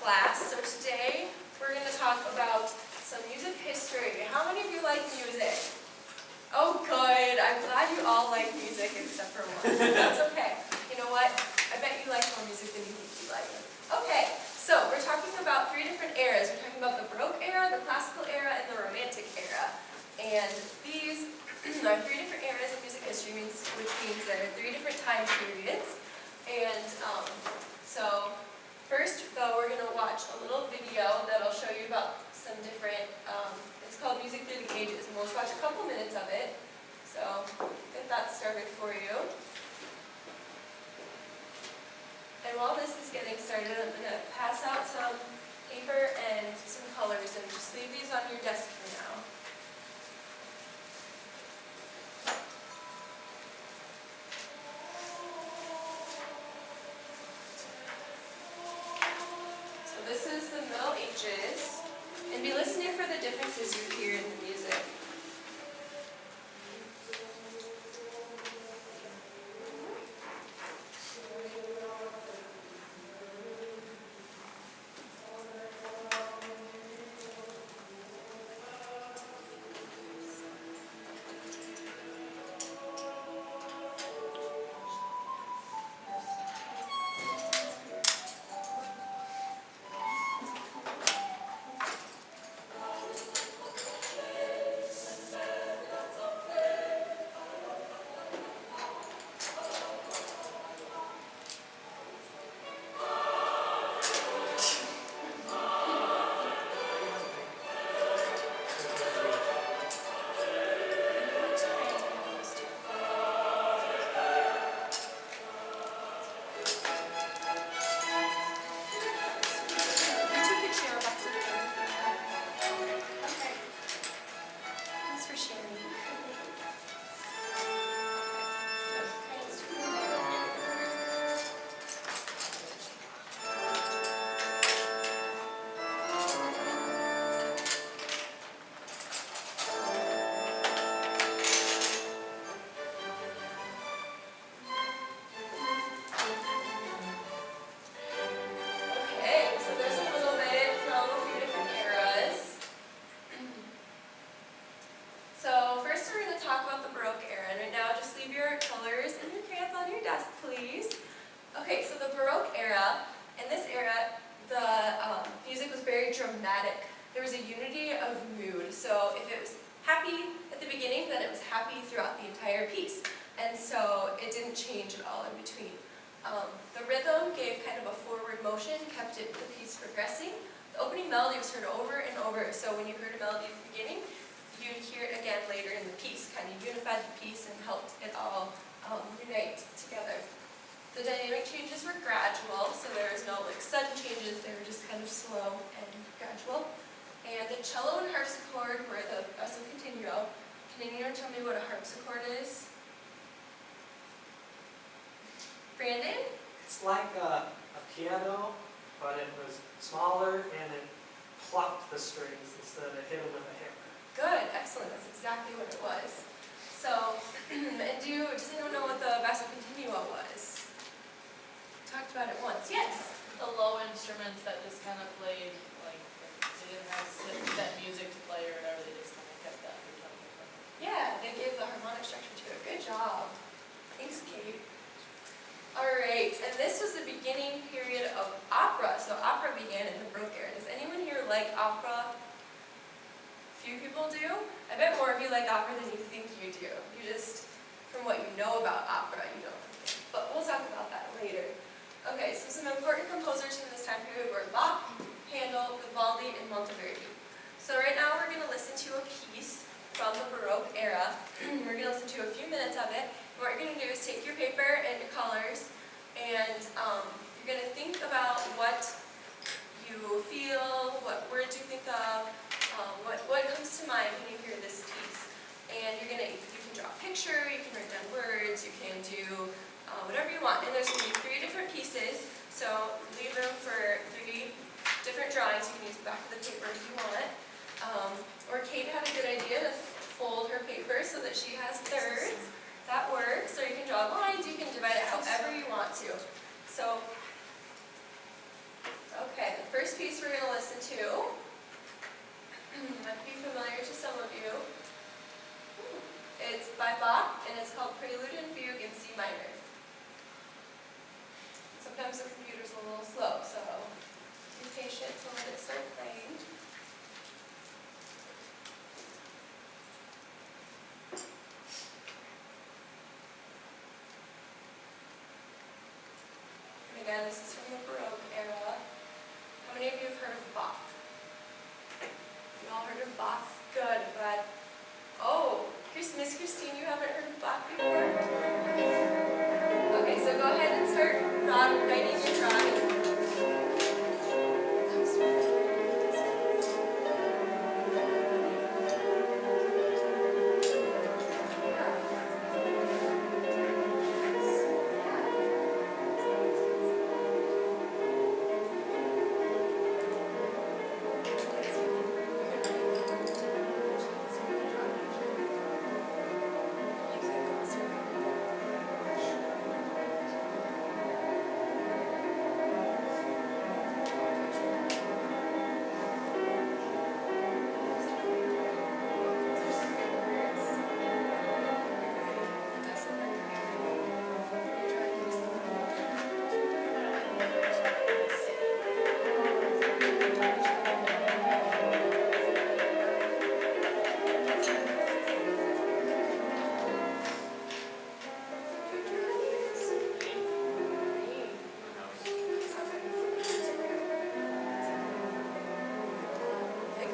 class. So today we're going to talk about some music history. How many of you like music? Oh good, I'm glad you all like music except for one. That's okay. You know what? I bet you like more music than you think you like. Okay, so we're talking about three different eras. We're talking about the Baroque era, the Classical era, and the Romantic era. And these are three different eras of music history, which means there are three different time periods. And so first, though, we're going to watch a little video that'll show you about some different, it's called Music Through the Ages, and we'll just watch a couple minutes of it. So get that started for you. And while this is getting started, I'm going to pass out some paper and some colors, and just leave these on your desk for now. This is the Middle Ages, and be listening for the differences you hear in the music. Dramatic. There was a unity of mood. So if it was happy at the beginning, then it was happy throughout the entire piece. And so it didn't change at all in between. The rhythm gave kind of a forward motion, kept the piece progressing. The opening melody was heard over and over. So when you heard a melody at the beginning, you'd hear it again later in the piece. Kind of unified the piece and helped it all unite together. The dynamic changes were gradual, so there was no sudden changes, they were just kind of slow and gradual. And the cello and harpsichord were the basso continuo. Can anyone tell me what a harpsichord is? Brandon? It's like a piano, but it was smaller and it plucked the strings instead of hit them with a hammer. Good, excellent, that's exactly what it was. So, and does anyone know what the basso continuo was? Talked about it once. Yes? The low instruments that just kind of played, like, they didn't have set music to play or whatever, they just kind of kept that. Yeah, they gave the harmonic structure to it. Good job. Thanks, Kate. Alright, and this was the beginning period of opera. So opera began in the Baroque era. Does anyone here like opera? Few people do. I bet more of you like opera than you think you do. You just, from what you know about opera, you don't like it. But we'll talk about that later. Okay, so some important composers from this time period were Bach, Handel, Vivaldi, and Monteverdi. So right now we're going to listen to a piece from the Baroque era. We're going to listen to a few minutes of it. And what you're going to do is take your paper and your colors, and you're going to think about what you feel, what words you think of, what comes to mind when you hear this piece. And you can draw a picture, you can write down words, you can do whatever you want. And there's going to be three different pieces, so leave room for three different drawings. You can use the back of the paper if you want. Or Kate had a good idea to fold her paper so that she has thirds. That works. Or you can draw lines, you can divide it however you want to. So, okay, the first first piece we're going to listen to might be familiar to some of you. It's by Bach, and it's called Prelude and Fugue in C minor. Sometimes the computer's a little slow, so be patient to let it start playing. And again, this is from the Baroque era. How many of you have heard of Bach? You all heard of Bach? Good, but oh, Miss Christine, you haven't heard of Bach before? Okay, so go ahead and start writing your drawing.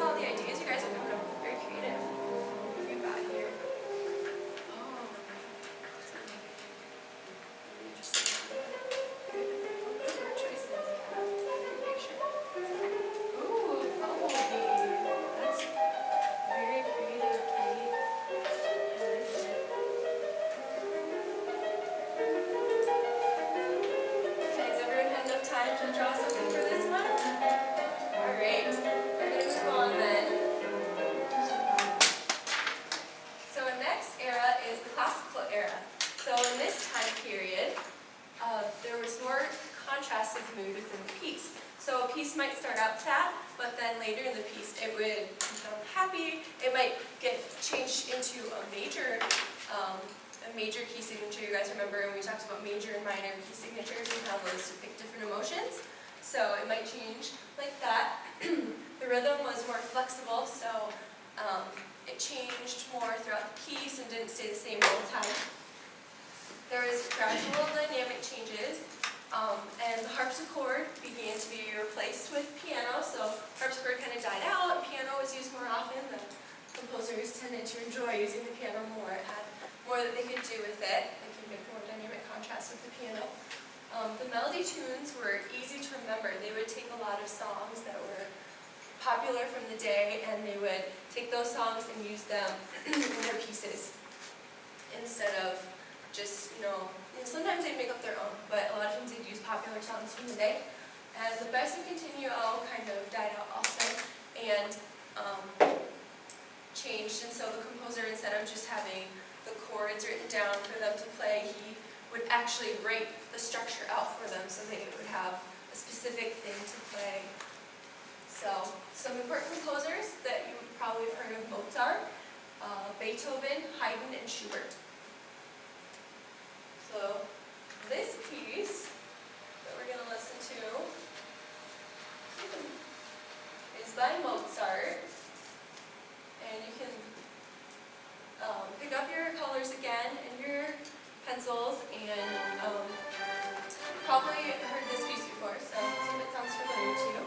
All the ideas you guys are coming up with, very creative. What have you got here? Oh, really interesting. Good word choices. Ooh, bumblebee. That's very creative, Kate. I like it. Okay, has everyone had enough time to draw something for this one? All right. Move on then. So the next era is the classical era. So in this time period, there was more contrast of mood within the piece. So a piece might start out sad, but then later in the piece it would become happy. It might get changed into a major key signature. You guys remember when we talked about major and minor key signatures and how those depict different emotions? So it might change like that. The rhythm was more flexible, so it changed more throughout the piece and didn't stay the same all the time. There was gradual dynamic changes, and the harpsichord began to be replaced with piano, so harpsichord kind of died out, and piano was used more often. The composers tended to enjoy using the piano more. It had more that they could do with it. They could make more dynamic contrast with the piano. The melody tunes were easy to remember. They would take a lot of songs that were popular from the day, and they would take those songs and use them in their pieces instead of just, sometimes they'd make up their own, but a lot of times they'd use popular songs from the day. And the Best and Continuo kind of died out also and changed, and so the composer, instead of just having the chords written down for them to play, he would actually write the structure out for them so they would have a specific thing to play. So, some important composers that you would probably have heard of: Mozart, Beethoven, Haydn, and Schubert. So, this piece that we're going to listen to is by Mozart, and you can pick up your colors again and your pencils, and probably heard this piece before, so see if it sounds familiar to you.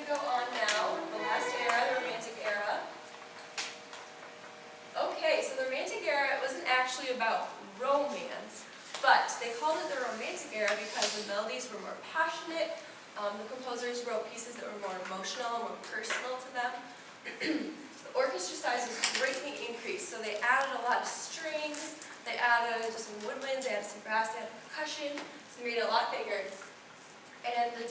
gonna go on now, the last era, the Romantic era. Okay, so the Romantic era, it wasn't actually about romance, but they called it the Romantic era because the melodies were more passionate. The composers wrote pieces that were more emotional, more personal to them. The orchestra size was greatly increased, so they added a lot of strings, they added some woodwinds, they added some brass, they added percussion, so they made it a lot bigger. And the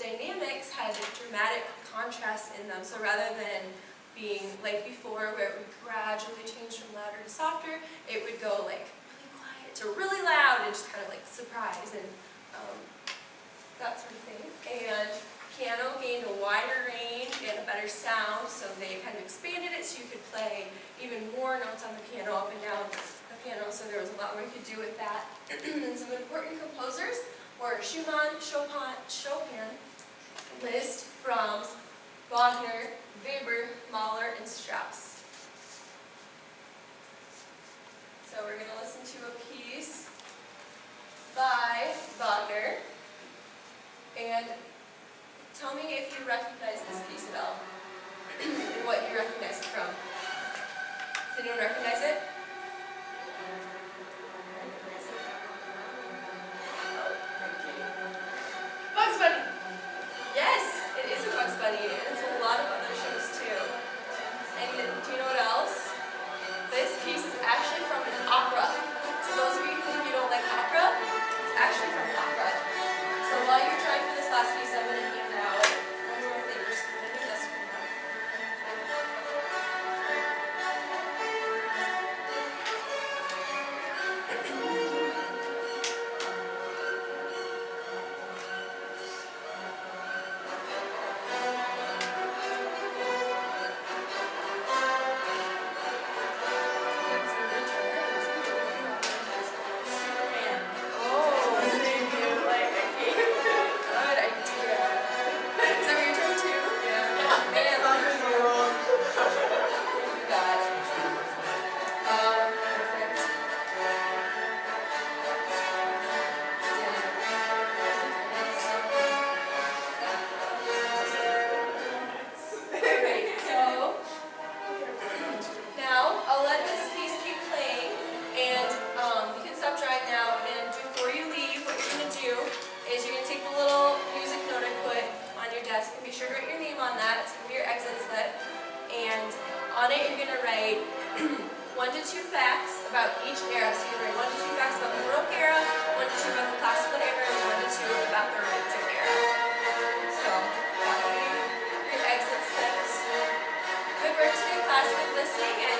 dynamics had dramatic contrasts in them, so rather than being like before where it would gradually change from louder to softer, it would go like really quiet to really loud and just kind of like surprise and that sort of thing. And piano gained a wider range and a better sound, so they kind of expanded it so you could play even more notes on the piano, up and down the piano, so there was a lot more you could do with that. And some important composers were Schumann, Chopin, Liszt, Brahms, Wagner, Weber, Mahler, and Strauss. So we're going to listen to a piece by Wagner. And tell me if you recognize this piece at all, and what you recognize it from. Does anyone recognize it? Bugs Bunny! Yes, it is a Bugs Bunny, and it's a lot of other shows too. And do you know what else? This piece is actually from an opera. So those of you who think you don't like opera, it's actually from an opera. So while you're trying for this last piece, I'm going to hand out one more thing. Just put it in this for now. On it, you're going to write 1 to 2 facts about each era. So you're going to write 1 to 2 facts about the Baroque era, 1 to 2 about the Classical era, and 1 to 2 about the Romantic era. So that will be your exit steps. Good work today, class, with listening, and